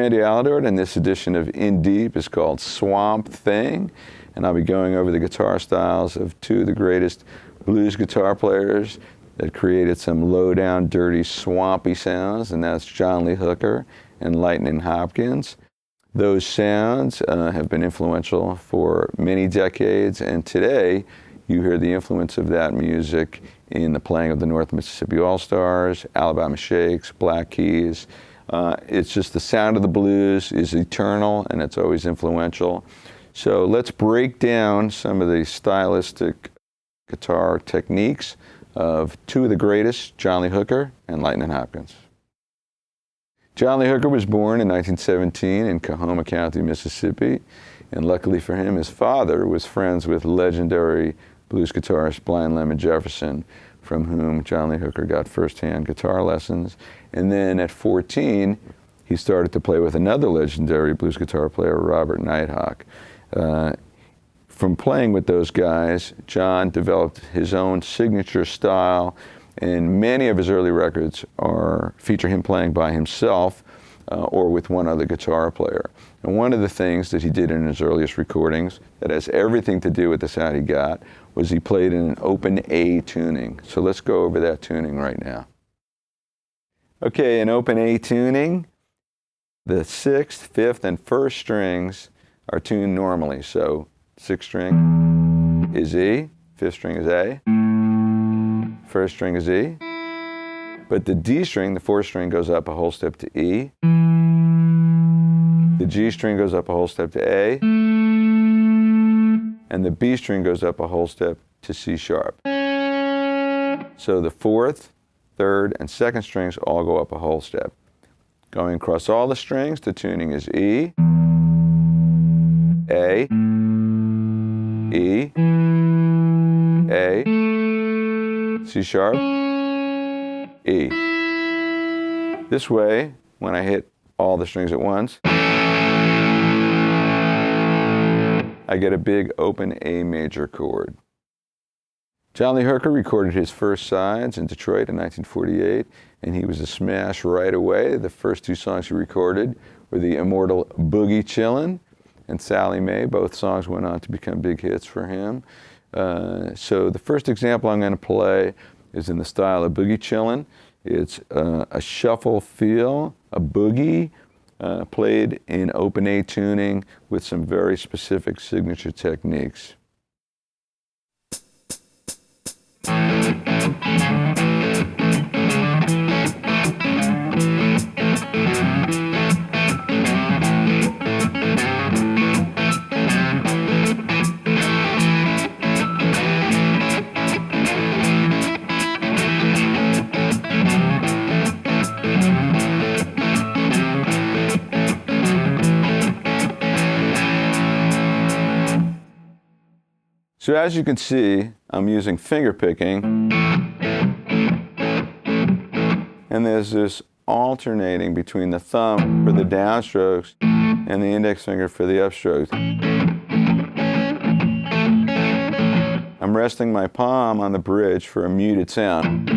Andy Aladort, and this edition of In Deep is called Swamp Thing, and I'll be going over the guitar styles of two of the greatest blues guitar players that created some low-down, dirty, swampy sounds, and that's John Lee Hooker and Lightnin Hopkins. Those sounds have been influential for many decades, and today you hear the influence of that music in the playing of the North Mississippi All-Stars, Alabama Shakes, Black Keys. It's just the sound of the blues is eternal, and it's always influential. So let's break down some of the stylistic guitar techniques of two of the greatest, John Lee Hooker and Lightnin Hopkins. John Lee Hooker was born in 1917 in Coahoma County, Mississippi, and luckily for him, his father was friends with legendary blues guitarist Blind Lemon Jefferson, from whom John Lee Hooker got first-hand guitar lessons. And then at 14, he started to play with another legendary blues guitar player, Robert Nighthawk. From playing with those guys, John developed his own signature style, and many of his early records feature him playing by himself or with one other guitar player. And one of the things that he did in his earliest recordings that has everything to do with the sound he got was he played in an open A tuning. So let's go over that tuning right now. Okay, in open A tuning, the 6th, 5th, and 1st strings are tuned normally. So 6th string is E, 5th string is A, 1st string is E, but the D string, the 4th string, goes up a whole step to E, the G string goes up a whole step to A, and the B string goes up a whole step to C sharp. So the 4th, 3rd, and 2nd strings all go up a whole step. Going across all the strings, the tuning is E, A, E, A, C sharp, E. This way, when I hit all the strings at once, I get a big open A major chord. John Lee Hooker recorded his first sides in Detroit in 1948, and he was a smash right away. The first two songs he recorded were the immortal Boogie Chillin' and Sally Mae. Both songs went on to become big hits for him. So the first example I'm going to play is in the style of Boogie Chillin'. It's a shuffle feel, a boogie, played in open A tuning with some very specific signature techniques. So as you can see, I'm using finger picking, and there's this alternating between the thumb for the downstrokes and the index finger for the upstrokes. I'm resting my palm on the bridge for a muted sound.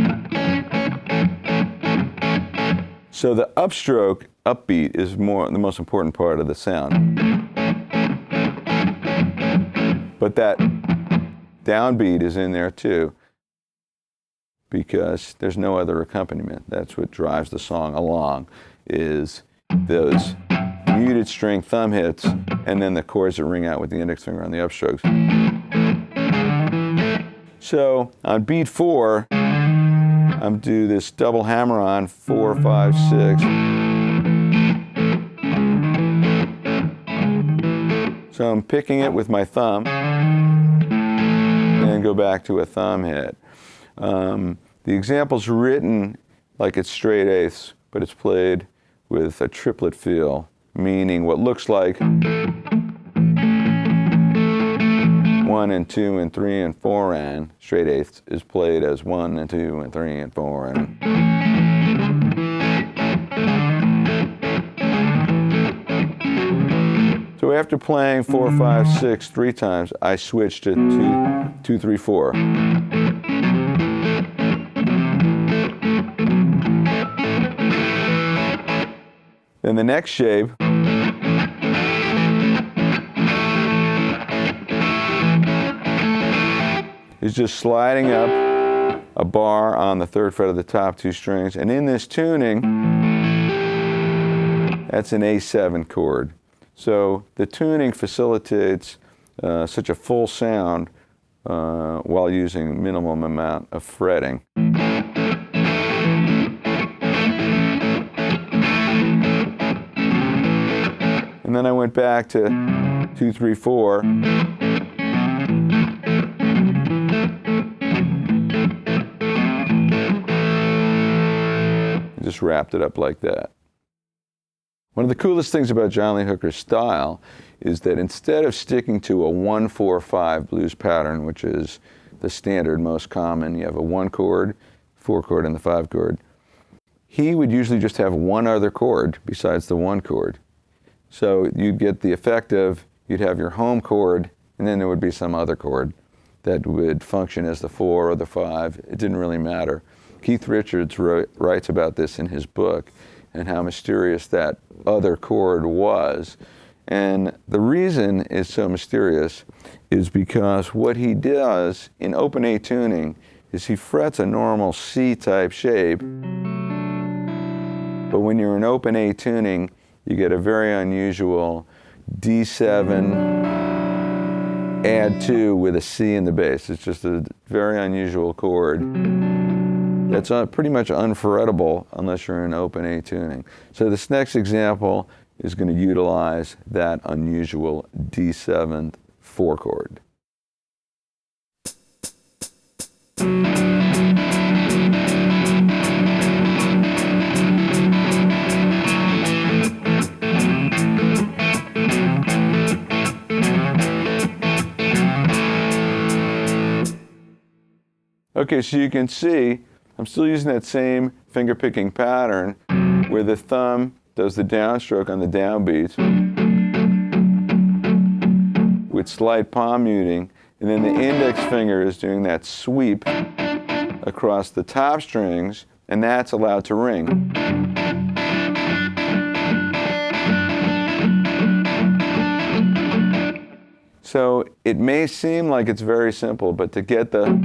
So the upstroke, upbeat, is the most important part of the sound. But that downbeat is in there too, because there's no other accompaniment. That's what drives the song along, is those muted string thumb hits and then the chords that ring out with the index finger on the upstrokes. So on beat 4, I'm do this double hammer on 4, 5, 6. So I'm picking it with my thumb, and go back to a thumb hit. The example's written like it's straight eighths, but it's played with a triplet feel, meaning what looks like 1 and 2 and 3 and 4 and straight eighths is played as 1 and 2 and 3 and 4 and. So after playing 4, 5, 6 3 times, I switched to 2, 3, 4. Then the next shape is just sliding up a bar on the 3rd fret of the top 2 strings. And in this tuning, that's an A7 chord. So the tuning facilitates such a full sound while using minimum amount of fretting. And then I went back to 2, 3, 4. And just wrapped it up like that. One of the coolest things about John Lee Hooker's style is that instead of sticking to a 1-4-5 blues pattern, which is the standard, most common, you have a 1 chord, 4 chord, and the 5 chord, he would usually just have one other chord besides the 1 chord. So you'd get the effect of, you'd have your home chord, and then there would be some other chord that would function as the 4 or the 5. It didn't really matter. Keith Richards writes about this in his book, and how mysterious that other chord was. And the reason it's so mysterious is because what he does in open A tuning is he frets a normal C-type shape, but when you're in open A tuning, you get a very unusual D7 add 2 with a C in the bass. It's just a very unusual chord that's pretty much unfrettable unless you're in open A tuning. So this next example is going to utilize that unusual D7 4 chord. Okay, so you can see I'm still using that same finger picking pattern where the thumb does the downstroke on the downbeats with slight palm muting, and then the index finger is doing that sweep across the top strings, and that's allowed to ring. So it may seem like it's very simple, but to get the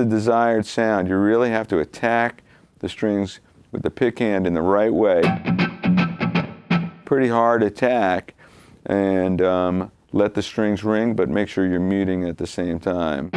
desired sound, you really have to attack the strings with the pick hand in the right way. Pretty hard attack, and let the strings ring, but make sure you're muting at the same time.